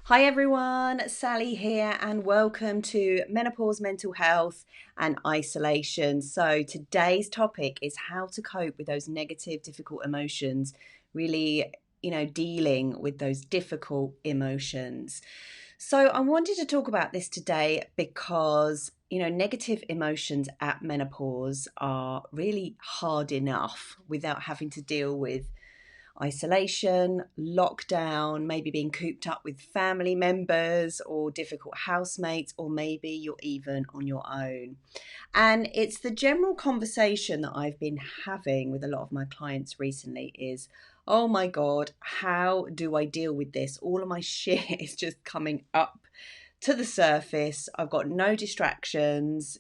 Hi everyone, Sally here and welcome to Menopause Mental Health and Isolation. So today's topic is how to cope with those negative, difficult emotions, really, dealing with those difficult emotions. So I wanted to talk about this today because, negative emotions at menopause are really hard enough without having to deal with isolation, lockdown, maybe being cooped up with family members or difficult housemates, or maybe you're even on your own. And it's the general conversation that I've been having with a lot of my clients recently is, oh my God, how do I deal with this? All of my shit is just coming up to the surface. I've got no distractions.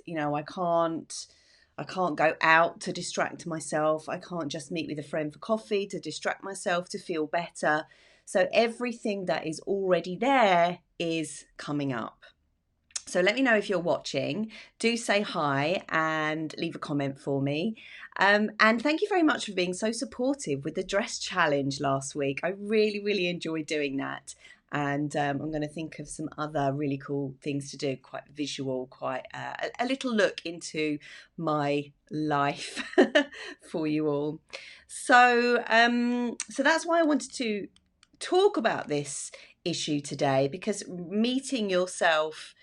I can't go out to distract myself. I can't just meet with a friend for coffee to distract myself to feel better. So everything that is already there is coming up. So let me know if you're watching. Do say hi and leave a comment for me. And thank you very much for being so supportive with the dress challenge last week. I really, really enjoyed doing that. And I'm going to think of some other really cool things to do, quite visual, quite a little look into my life for you all. So that's why I wanted to talk about this issue today, because meeting yourself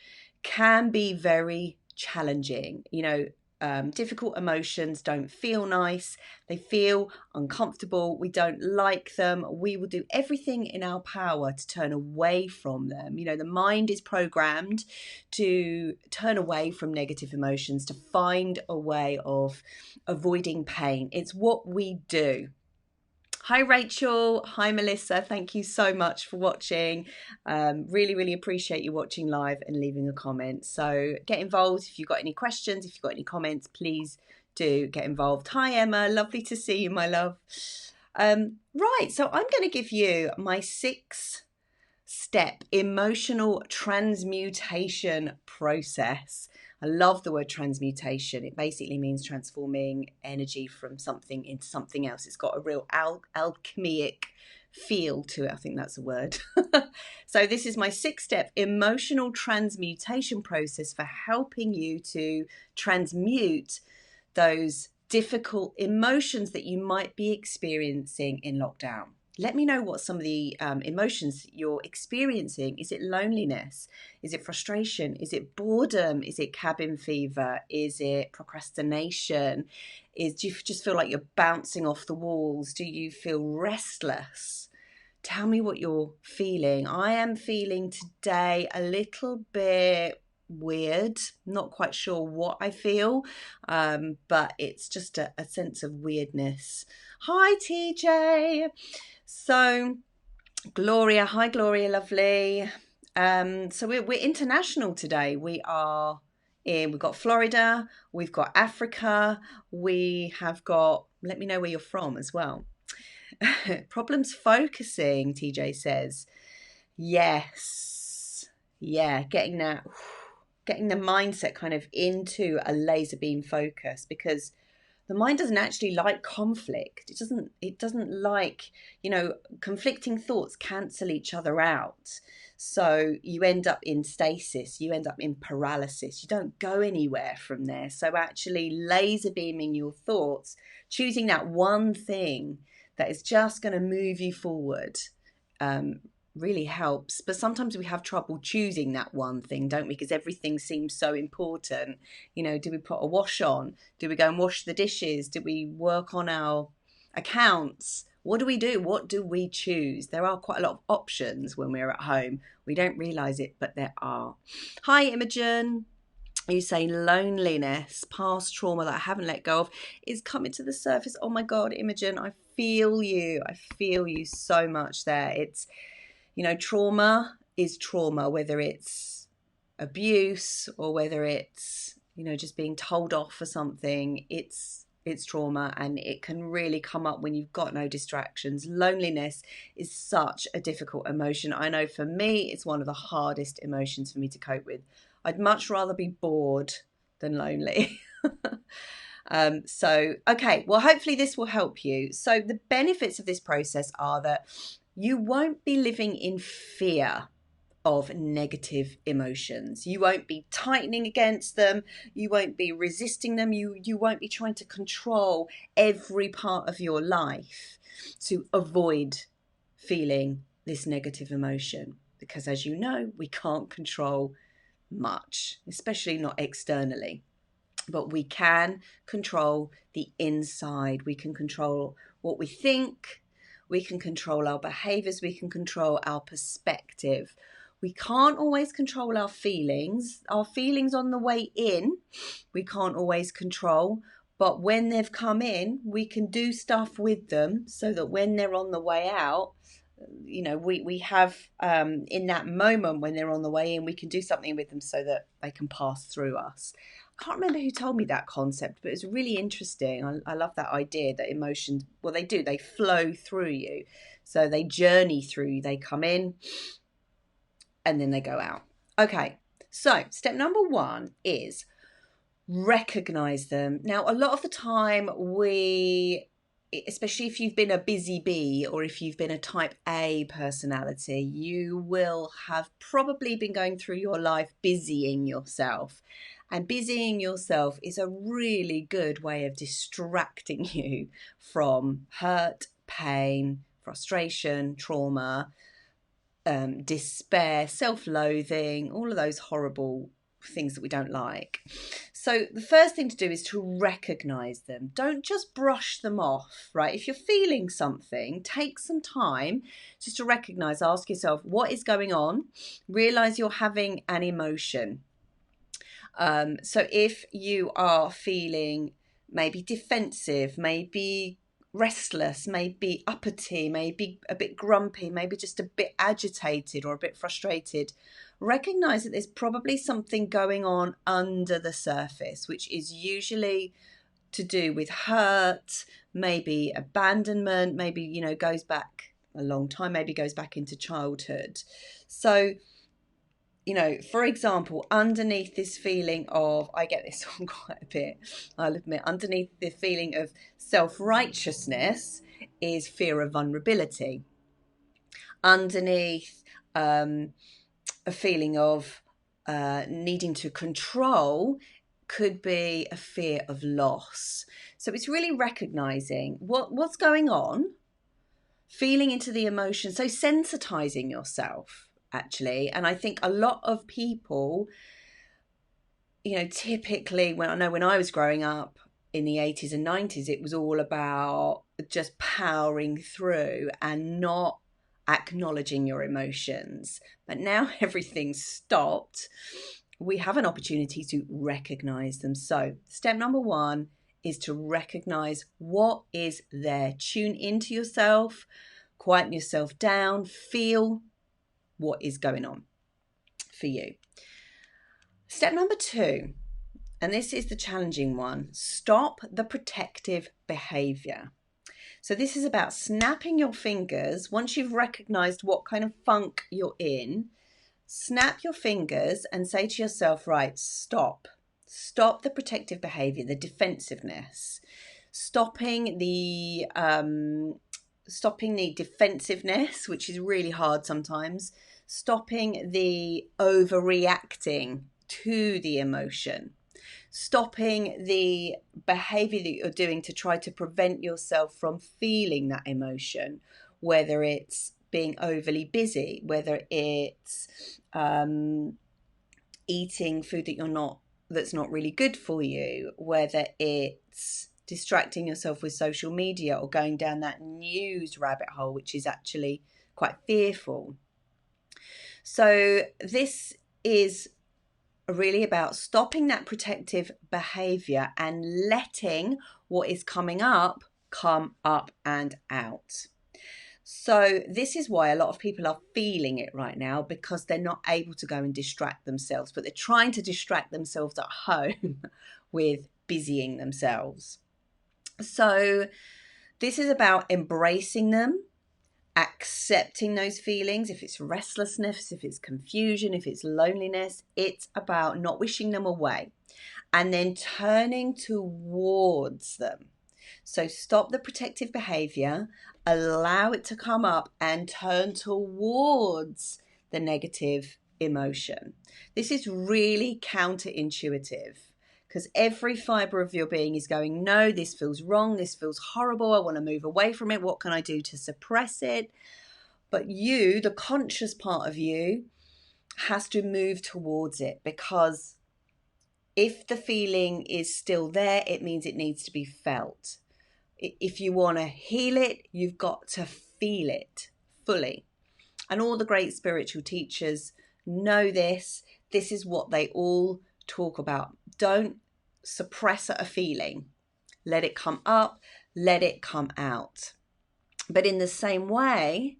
can be very challenging. Difficult emotions don't feel nice. They feel uncomfortable. We don't like them. We will do everything in our power to turn away from them. The mind is programmed to turn away from negative emotions, to find a way of avoiding pain. It's what we do. Hi Rachel, hi Melissa, thank you so much for watching. Really, really appreciate you watching live and leaving a comment. So get involved if you've got any questions, if you've got any comments, please do get involved. Hi Emma, lovely to see you, my love. Right, so I'm going to give you my 6-step emotional transmutation process. I love the word transmutation. It basically means transforming energy from something into something else. It's got a real alchemic feel to it. I think that's a word. So this is my 6-step emotional transmutation process for helping you to transmute those difficult emotions that you might be experiencing in lockdown. Let me know what some of the emotions you're experiencing. Is it loneliness? Is it frustration? Is it boredom? Is it cabin fever? Is it procrastination? Do you just feel like you're bouncing off the walls? Do you feel restless? Tell me what you're feeling. I am feeling today a little bit weird. Not quite sure what I feel, but it's just a sense of weirdness. Hi, TJ. So Gloria, hi Gloria, lovely. So we're international today. We've got Florida, we've got Africa, we have got, let me know where you're from as well. Problems focusing, TJ says. Yes. Yeah, getting the mindset kind of into a laser beam focus, because the mind doesn't actually like conflict. It doesn't like, conflicting thoughts cancel each other out. So you end up in stasis, you end up in paralysis. You don't go anywhere from there. So actually laser beaming your thoughts, choosing that one thing that is just going to move you forward, really helps. But sometimes we have trouble choosing that one thing, don't we? Because everything seems so important. Do we put a wash on? Do we go and wash the dishes? Do we work on our accounts? What do we do? What do we choose? There are quite a lot of options when we're at home. We don't realize it, but there are. Hi, Imogen. You say loneliness, past trauma that I haven't let go of is coming to the surface. Oh my God, Imogen, I feel you. I feel you so much there. It's, trauma is trauma, whether it's abuse or whether it's, just being told off for something. It's trauma, and it can really come up when you've got no distractions. Loneliness is such a difficult emotion. I know for me, it's one of the hardest emotions for me to cope with. I'd much rather be bored than lonely. Okay, well, hopefully this will help you. So the benefits of this process are that you won't be living in fear of negative emotions. You won't be tightening against them. You won't be resisting them. You won't be trying to control every part of your life to avoid feeling this negative emotion. Because as you know, we can't control much, especially not externally. But we can control the inside. We can control what we think. We can control our behaviors. We can control our perspective. We can't always control our feelings. Our feelings on the way in, we can't always control. But when they've come in, we can do stuff with them so that when they're on the way out, you know, we have in that moment when they're on the way in, we can do something with them so that they can pass through us. I can't remember who told me that concept, but it's really interesting. I love that idea that emotions, well, they flow through you. So they journey through you. They come in and then they go out. Okay, so step number 1 is recognize them. Now, a lot of the time especially if you've been a busy bee or if you've been a type A personality, you will have probably been going through your life busying yourself. And busying yourself is a really good way of distracting you from hurt, pain, frustration, trauma, despair, self-loathing, all of those horrible things that we don't like. So the first thing to do is to recognize them. Don't just brush them off, right? If you're feeling something, take some time just to recognize, ask yourself, what is going on? Realize you're having an emotion. So if you are feeling maybe defensive, maybe restless, maybe uppity, maybe a bit grumpy, maybe just a bit agitated or a bit frustrated, recognize that there's probably something going on under the surface, which is usually to do with hurt, maybe abandonment, maybe, you know, goes back a long time, maybe goes back into childhood. So, you know, for example, underneath this feeling of, I get this on quite a bit, I'll admit, underneath the feeling of self-righteousness is fear of vulnerability. Underneath a feeling of needing to control could be a fear of loss. So it's really recognizing what's going on, feeling into the emotion, so sensitizing yourself. Actually, and I think a lot of people, you know, typically when I was growing up in the 80s and 90s, it was all about just powering through and not acknowledging your emotions. But now everything's stopped. We have an opportunity to recognize them. So step number 1 is to recognize what is there. Tune into yourself, quieten yourself down, feel what is going on for you. Step number 2, and this is the challenging one, stop the protective behavior. So this is about snapping your fingers. Once you've recognized what kind of funk you're in, snap your fingers and say to yourself, right, stop the protective behavior, the defensiveness, stopping the defensiveness, which is really hard sometimes, stopping the overreacting to the emotion, stopping the behavior that you're doing to try to prevent yourself from feeling that emotion, whether it's being overly busy, whether it's eating food that's not really good for you, whether it's distracting yourself with social media or going down that news rabbit hole, which is actually quite fearful. So this is really about stopping that protective behavior and letting what is coming up come up and out. So this is why a lot of people are feeling it right now, because they're not able to go and distract themselves, but they're trying to distract themselves at home with busying themselves. So this is about embracing them, accepting those feelings. If it's restlessness, if it's confusion, if it's loneliness, it's about not wishing them away and then turning towards them. So stop the protective behavior, allow it to come up and turn towards the negative emotion. This is really counterintuitive because every fiber of your being is going, no, this feels wrong, this feels horrible, I want to move away from it, what can I do to suppress it? But you, the conscious part of you, has to move towards it, because if the feeling is still there, it means it needs to be felt. If you want to heal it, you've got to feel it fully. And all the great spiritual teachers know this. This is what they all talk about. Don't suppress a feeling. Let it come up, let it come out. But in the same way,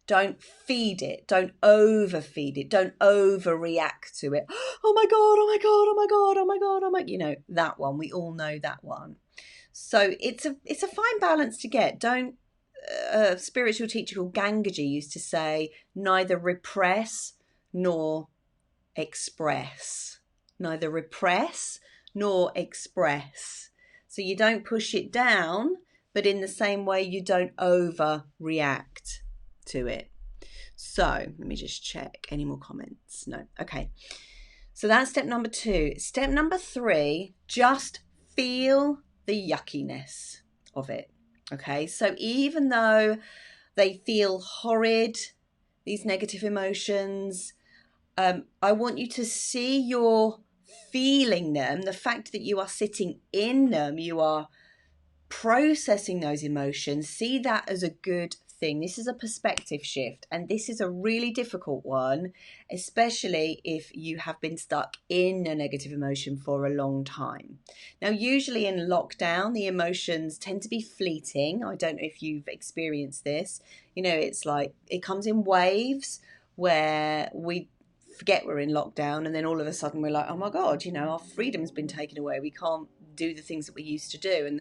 don't feed it, don't overfeed it, don't overreact to it. Oh my God, oh my God, oh my God, oh my God, oh my, you know, that one, we all know that one. So it's a fine balance to get. Don't, a spiritual teacher called Gangaji used to say, neither repress nor express. Neither repress nor express. So you don't push it down, but in the same way, you don't overreact to it. So let me just check any more comments. No. Okay. So that's step number 2. Step number 3, just feel the yuckiness of it. Okay. So even though they feel horrid, these negative emotions, I want you to see you're feeling them. The fact that you are sitting in them, you are processing those emotions, see that as a good thing. This is a perspective shift, and this is a really difficult one, especially if you have been stuck in a negative emotion for a long time. Now, usually in lockdown, the emotions tend to be fleeting. I don't know if you've experienced this. You know, it's like it comes in waves where we forget we're in lockdown, and then all of a sudden we're like, oh my God, you know, our freedom's been taken away. We can't do the things that we used to do, and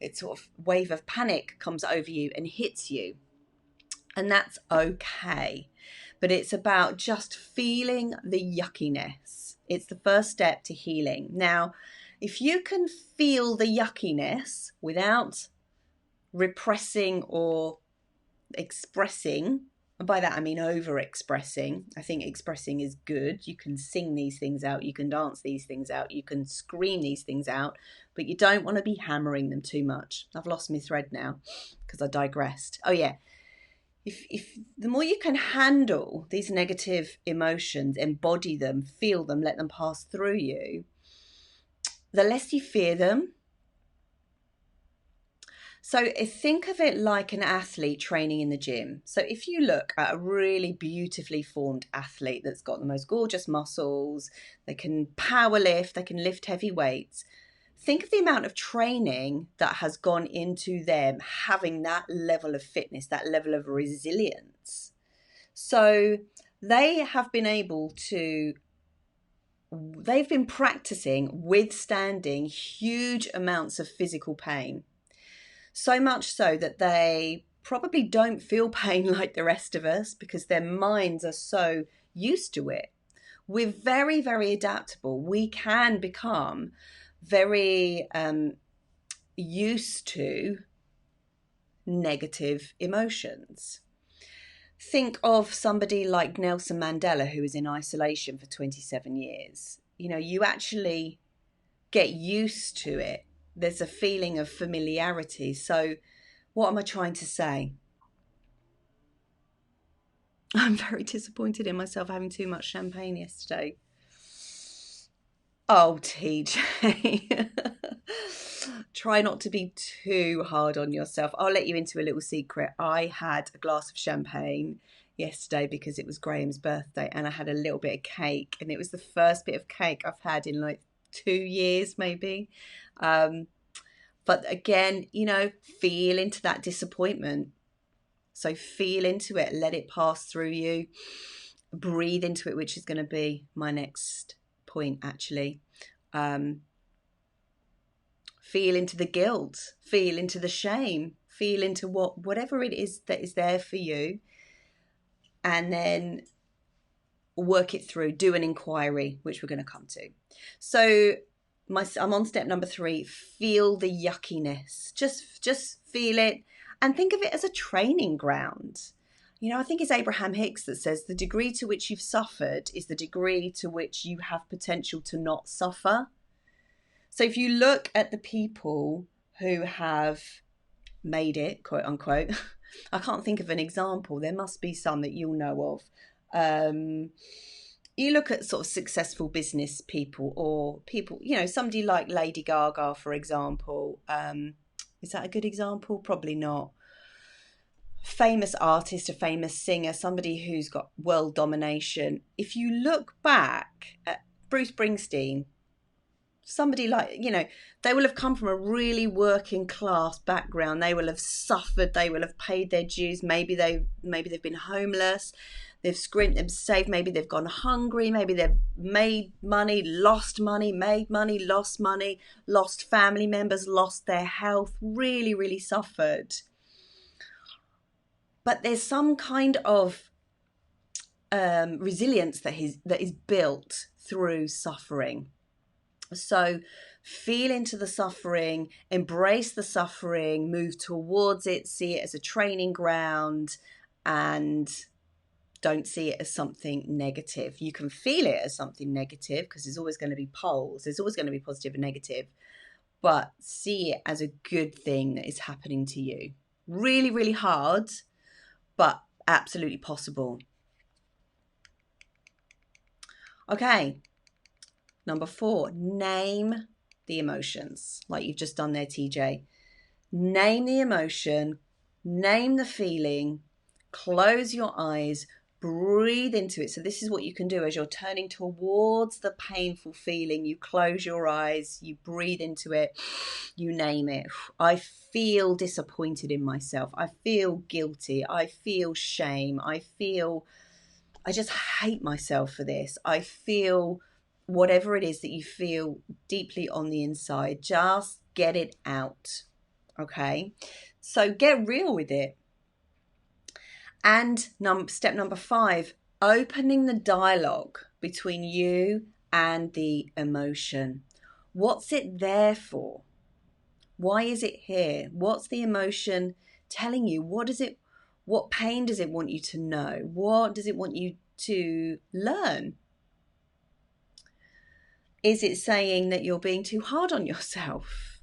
it's sort of wave of panic comes over you and hits you, and that's okay. But it's about just feeling the yuckiness. It's the first step to healing. Now, if you can feel the yuckiness without repressing or expressing, and by that I mean over expressing. I think expressing is good. You can sing these things out, you can dance these things out, you can scream these things out, but you don't want to be hammering them too much. I've lost my thread now because I digressed. Oh yeah, if the more you can handle these negative emotions, embody them, feel them, let them pass through you, the less you fear them. So think of it like an athlete training in the gym. So if you look at a really beautifully formed athlete that's got the most gorgeous muscles, they can power lift, they can lift heavy weights. Think of the amount of training that has gone into them having that level of fitness, that level of resilience. So they've been practicing withstanding huge amounts of physical pain. So much so that they probably don't feel pain like the rest of us because their minds are so used to it. We're very, very adaptable. We can become very used to negative emotions. Think of somebody like Nelson Mandela, who was in isolation for 27 years. You know, you actually get used to it. There's a feeling of familiarity. So what am I trying to say? I'm very disappointed in myself having too much champagne yesterday. Oh, TJ. Try not to be too hard on yourself. I'll let you into a little secret. I had a glass of champagne yesterday because it was Graham's birthday, and I had a little bit of cake, and it was the first bit of cake I've had in like 2 years maybe. But again, you know, feel into that disappointment. So feel into it, let it pass through you, breathe into it, which is going to be my next point actually. Feel into the guilt, feel into the shame, feel into whatever it is that is there for you, and then work it through, do an inquiry, which we're going to come to. So I'm on step number 3, feel the yuckiness. Just feel it and think of it as a training ground. I think it's Abraham Hicks that says the degree to which you've suffered is the degree to which you have potential to not suffer. So if you look at the people who have made it, quote unquote, I can't think of an example. There must be some that you'll know of. You look at sort of successful business people, or people, somebody like Lady Gaga, for example. Is that a good example? Probably not. Famous artist, a famous singer, somebody who's got world domination. If you look back at Bruce Springsteen, somebody like, they will have come from a really working class background. They will have suffered. They will have paid their dues. Maybe they've been homeless. They've scrimped, they've saved. Maybe they've gone hungry. Maybe they've made money, lost money, made money, lost money, lost family members, lost their health, really, really suffered. But there's some kind of resilience that is built through suffering. So feel into the suffering, embrace the suffering, move towards it, see it as a training ground, and don't see it as something negative. You can feel it as something negative because there's always going to be poles. There's always going to be positive and negative. But see it as a good thing that is happening to you. Really, really hard, but absolutely possible. Okay, number 4, name the emotions, like you've just done there, TJ. Name the emotion, name the feeling, close your eyes, breathe into it. So this is what you can do as you're turning towards the painful feeling. You close your eyes, you breathe into it, you name it. I feel disappointed in myself. I feel guilty. I feel shame. I just hate myself for this. I feel whatever it is that you feel deeply on the inside. Just get it out. Okay? So get real with it. And step number 5, opening the dialogue between you and the emotion. What's it there for? Why is it here? What's the emotion telling you? What pain does it want you to know? What does it want you to learn? Is it saying that you're being too hard on yourself?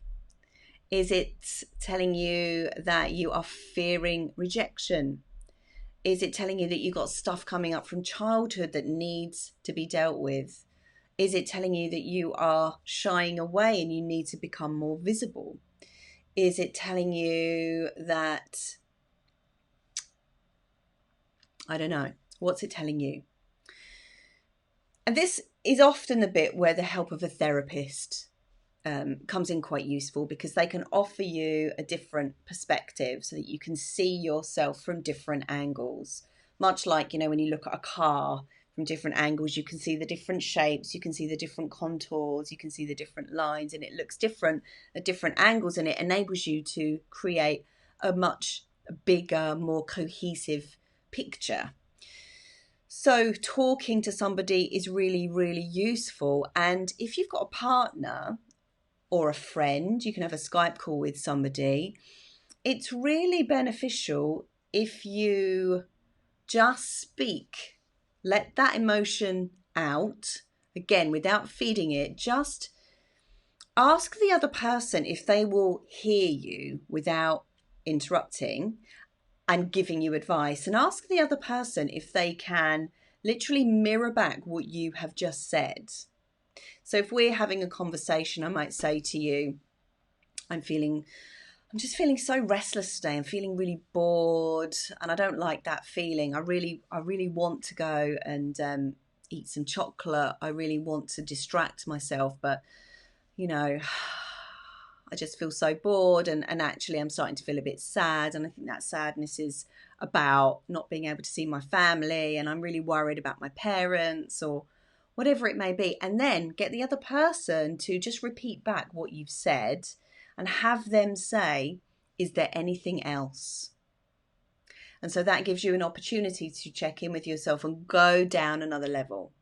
Is it telling you that you are fearing rejection? Is it telling you that you've got stuff coming up from childhood that needs to be dealt with? Is it telling you that you are shying away and you need to become more visible? Is it telling you that, I don't know, what's it telling you? And this is often the bit where the help of a therapist comes in quite useful, because they can offer you a different perspective so that you can see yourself from different angles. Much like, when you look at a car from different angles, you can see the different shapes, you can see the different contours, you can see the different lines, and it looks different at different angles, and it enables you to create a much bigger, more cohesive picture. So talking to somebody is really, really useful. And if you've got a partner or a friend, you can have a Skype call with somebody. It's really beneficial if you just speak, let that emotion out, again, without feeding it. Just ask the other person if they will hear you without interrupting and giving you advice, and ask the other person if they can literally mirror back what you have just said. So if we're having a conversation, I might say to you, I'm just feeling so restless today. I'm feeling really bored, and I don't like that feeling. I really want to go and eat some chocolate. I really want to distract myself, but I just feel so bored, and actually I'm starting to feel a bit sad, and I think that sadness is about not being able to see my family, and I'm really worried about my parents, or whatever it may be. And then get the other person to just repeat back what you've said and have them say, is there anything else? And so that gives you an opportunity to check in with yourself and go down another level.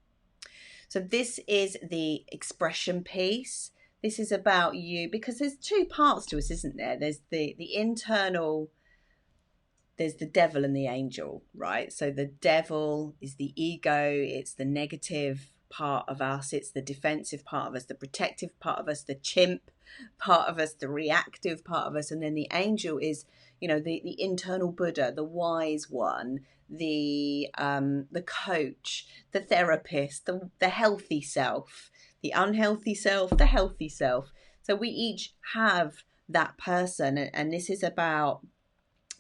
So this is the expression piece. This is about you, because there's 2 parts to us, isn't there? There's the internal there's the devil and the angel, right? So the devil is the ego, it's the negative part of us, it's the defensive part of us, the protective part of us, the chimp part of us, the reactive part of us. And then the angel is, you know, the internal Buddha, the wise one, the coach, the therapist, the healthy self, the unhealthy self, the healthy self. So we each have that person, and this is about,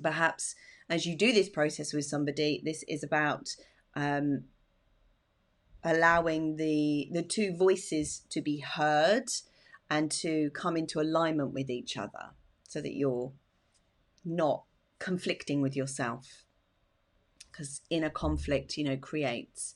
perhaps as you do this process with somebody, this is about allowing the two voices to be heard and to come into alignment with each other, so that you're not conflicting with yourself, because inner conflict, you know, creates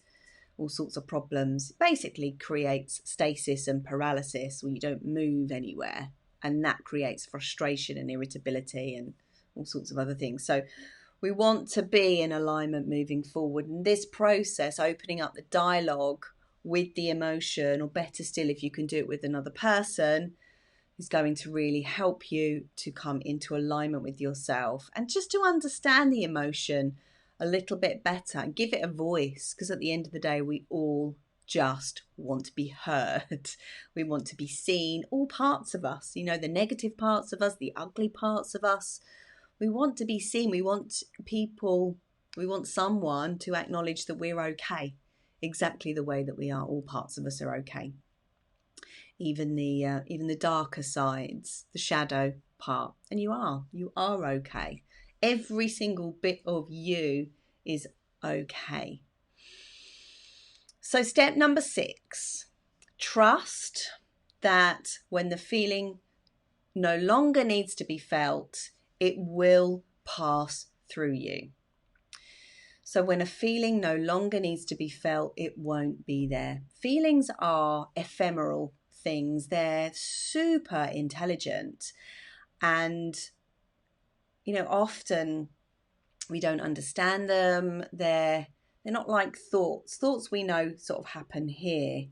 all sorts of problems. It basically creates stasis and paralysis, where you don't move anywhere, and that creates frustration and irritability and all sorts of other things. So we want to be in alignment moving forward. And this process, opening up the dialogue with the emotion, or better still, if you can do it with another person, is going to really help you to come into alignment with yourself, and just to understand the emotion a little bit better and give it a voice. Because at the end of the day, we all just want to be heard. We want to be seen, all parts of us, you know, the negative parts of us, the ugly parts of us. We want to be seen. We want people, we want someone to acknowledge that we're okay, exactly the way that we are. All parts of us are okay. Even the darker sides, the shadow part. And you are okay. Every single bit of you is okay. So step number 6, trust that when the feeling no longer needs to be felt, it will pass through you. So when a feeling no longer needs to be felt, it won't be there. Feelings are ephemeral things. They're super intelligent. And, you know, often we don't understand them. They're not like thoughts. Thoughts we know sort of happen here.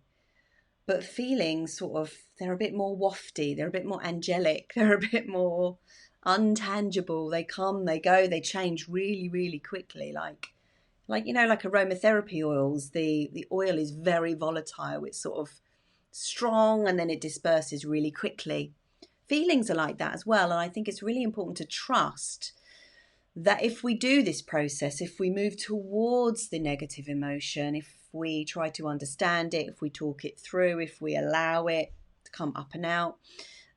But feelings sort of, they're a bit more wafty. They're a bit more angelic. They're a bit more untangible. They come, they go, they change really, really quickly. Like, you know, like aromatherapy oils, the oil is very volatile. It's sort of strong and then it disperses really quickly. Feelings are like that as well. And I think it's really important to trust that if we do this process, if we move towards the negative emotion, if we try to understand it, if we talk it through, if we allow it to come up and out,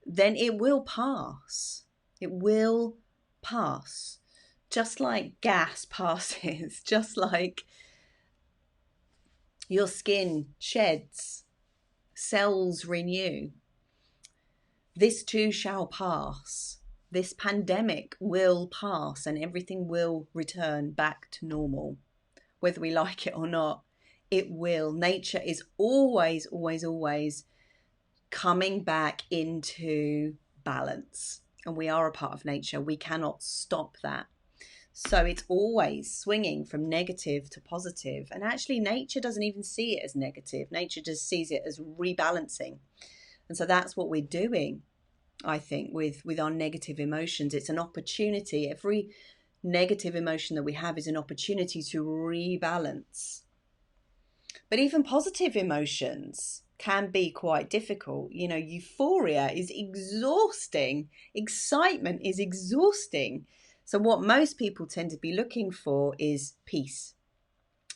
then it will pass. It will pass. Just like gas passes, just like your skin sheds, cells renew. This too shall pass. This pandemic will pass and everything will return back to normal. Whether we like it or not, it will. Nature is always, always, always coming back into balance. And we are a part of nature. We cannot stop that. So it's always swinging from negative to positive. And actually, nature doesn't even see it as negative. Nature just sees it as rebalancing. And so that's what we're doing, I think, with our negative emotions. It's an opportunity. Every negative emotion that we have is an opportunity to rebalance. But even positive emotions can be quite difficult. You know, euphoria is exhausting. Excitement is exhausting. So what most people tend to be looking for is peace,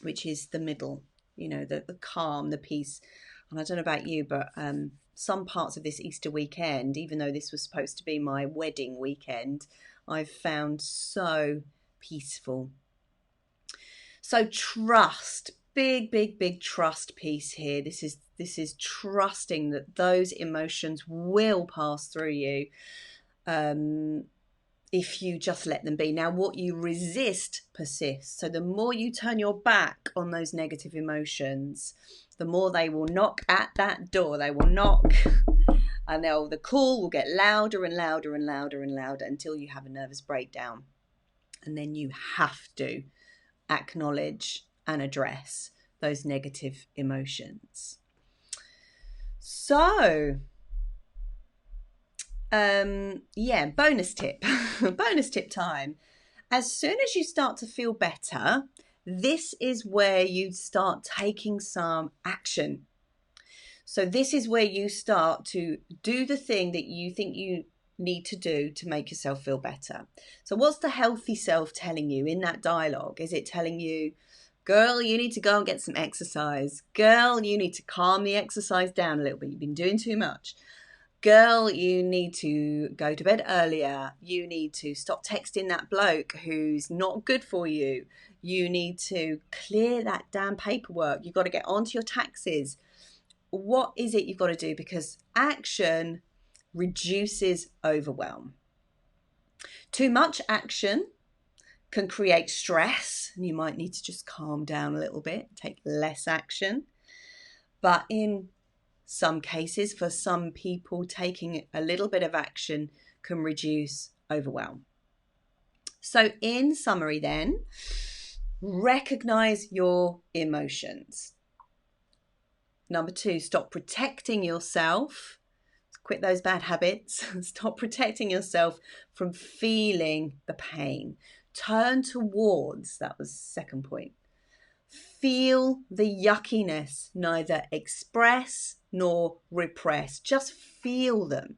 which is the middle, you know, the calm, the peace. And I don't know about you, but some parts of this Easter weekend, even though this was supposed to be my wedding weekend, I've found so peaceful. So trust, big trust piece here. This is trusting that those emotions will pass through you. If you just let them be. Now, what you resist persists. So the more you turn your back on those negative emotions, the more they will knock at that door. They will knock, and the call will get louder and louder and louder and louder until you have a nervous breakdown. And then you have to acknowledge and address those negative emotions. So, bonus tip. Bonus tip time. As soon as you start to feel better, this is where you start taking some action. So this is where you start to do the thing that you think you need to do to make yourself feel better. So what's the healthy self telling you in that dialogue? Is it telling you, girl, you need to go and get some exercise. Girl, you need to calm the exercise down a little bit. You've been doing too much. Girl, you need to go to bed earlier. You need to stop texting that bloke who's not good for you. You need to clear that damn paperwork. You've got to get onto your taxes. What is it you've got to do? Because action reduces overwhelm. Too much action can create stress, and you might need to just calm down a little bit, take less action. But in some cases, for some people, taking a little bit of action can reduce overwhelm. So in summary then, recognize your emotions. Number 2, stop protecting yourself. Quit those bad habits. Stop protecting yourself from feeling the pain. Turn towards, that was second point. Feel the yuckiness, neither express nor repress. Just feel them.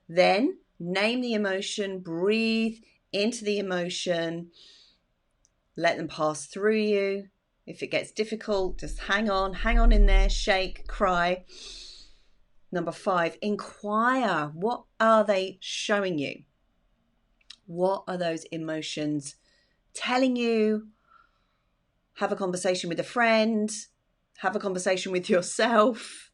Then name the emotion, breathe into the emotion, let them pass through you. If it gets difficult, just hang on in there, shake, cry. Number 5, inquire. What are they showing you? What are those emotions telling you? Have a conversation with a friend. Have a conversation with yourself.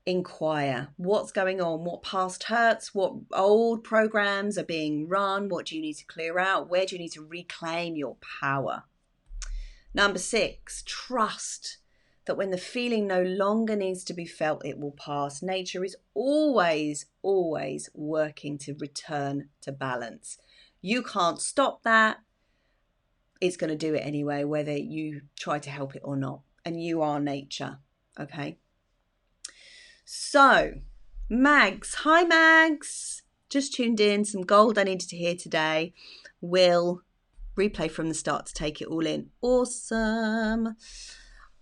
Inquire. What's going on? What past hurts? What old programs are being run? What do you need to clear out? Where do you need to reclaim your power? Number 6, trust that when the feeling no longer needs to be felt, it will pass. Nature is always, always working to return to balance. You can't stop that. It's going to do it anyway, whether you try to help it or not. And you are nature, okay? So, Mags. Hi, Mags. Just tuned in. Some gold I needed to hear today. Will replay from the start to take it all in. Awesome.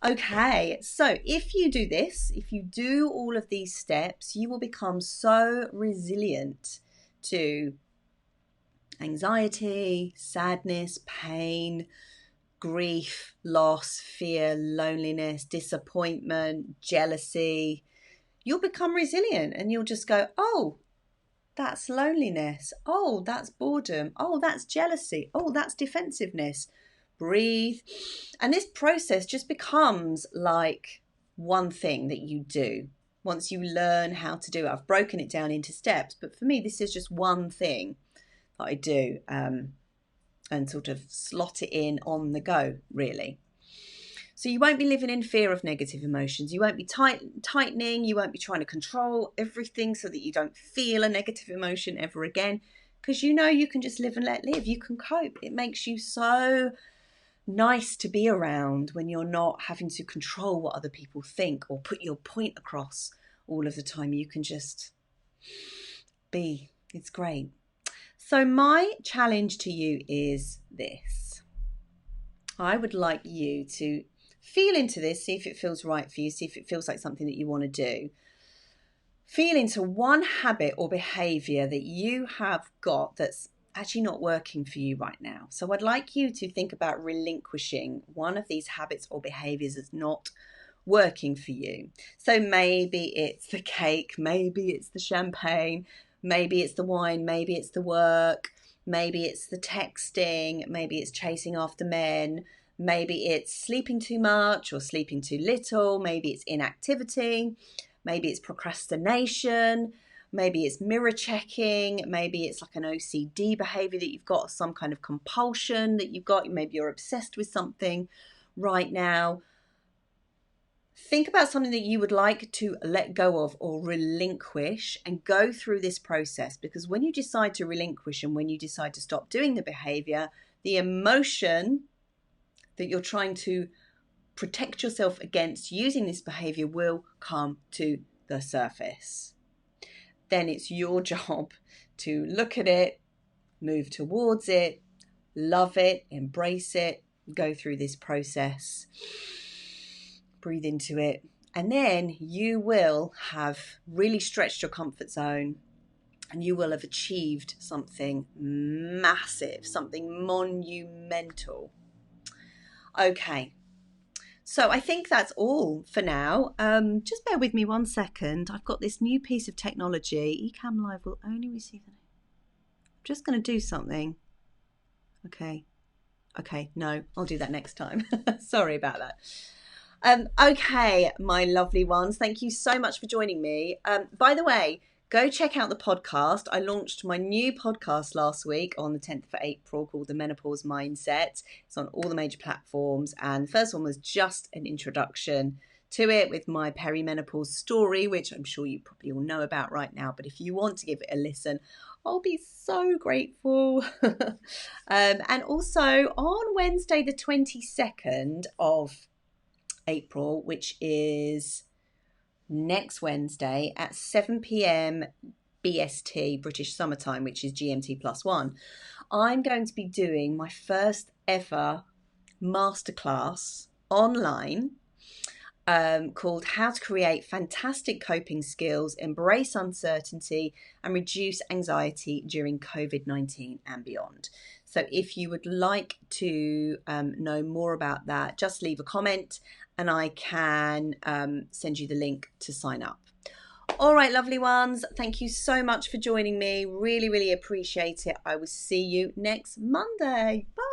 Okay, so if you do this, if you do all of these steps, you will become so resilient to anxiety, sadness, pain, grief, loss, fear, loneliness, disappointment, jealousy. You'll become resilient and you'll just go, oh, that's loneliness. Oh, that's boredom. Oh, that's jealousy. Oh, that's defensiveness. Breathe. And this process just becomes like one thing that you do once you learn how to do it. I've broken it down into steps, but for me, this is just one thing that I do and sort of slot it in on the go, really. So you won't be living in fear of negative emotions. You won't be tightening. You won't be trying to control everything so that you don't feel a negative emotion ever again, because you know you can just live and let live. You can cope. It makes you so nice to be around when you're not having to control what other people think or put your point across all of the time. You can just be. It's great. So my challenge to you is this. I would like you to feel into this, see if it feels right for you, see if it feels like something that you want to do. Feel into one habit or behavior that you have got that's actually not working for you right now. So I'd like you to think about relinquishing one of these habits or behaviors that's not working for you. So maybe it's the cake, maybe it's the champagne, maybe it's the wine, maybe it's the work, maybe it's the texting, maybe it's chasing after men, maybe it's sleeping too much or sleeping too little, maybe it's inactivity, maybe it's procrastination, maybe it's mirror checking, maybe it's like an OCD behavior that you've got, some kind of compulsion that you've got, maybe you're obsessed with something right now. Think about something that you would like to let go of or relinquish and go through this process, because when you decide to relinquish and when you decide to stop doing the behavior, the emotion that you're trying to protect yourself against using this behavior will come to the surface. Then it's your job to look at it, move towards it, love it, embrace it, go through this process, breathe into it, and then you will have really stretched your comfort zone and you will have achieved something massive, something monumental. Okay, so I think that's all for now. Just bear with me 1 second. I've got this new piece of technology. Ecamm Live will only receive the... I'm just going to do something. Okay, no, I'll do that next time. Sorry about that. Okay, my lovely ones, thank you so much for joining me. By the way, go check out the podcast. I launched my new podcast last week on the 10th of April called The Menopause Mindset. It's on all the major platforms. And the first one was just an introduction to it with my perimenopause story, which I'm sure you probably all know about right now. But if you want to give it a listen, I'll be so grateful. And also on Wednesday, the 22nd of April, which is next Wednesday at 7 p.m. BST, British Summertime, which is GMT +1, I'm going to be doing my first ever masterclass online called How to Create Fantastic Coping Skills, Embrace Uncertainty and Reduce Anxiety During COVID-19 and Beyond. So if you would like to know more about that, just leave a comment and I can send you the link to sign up. All right, lovely ones. Thank you so much for joining me. Really, really appreciate it. I will see you next Monday. Bye.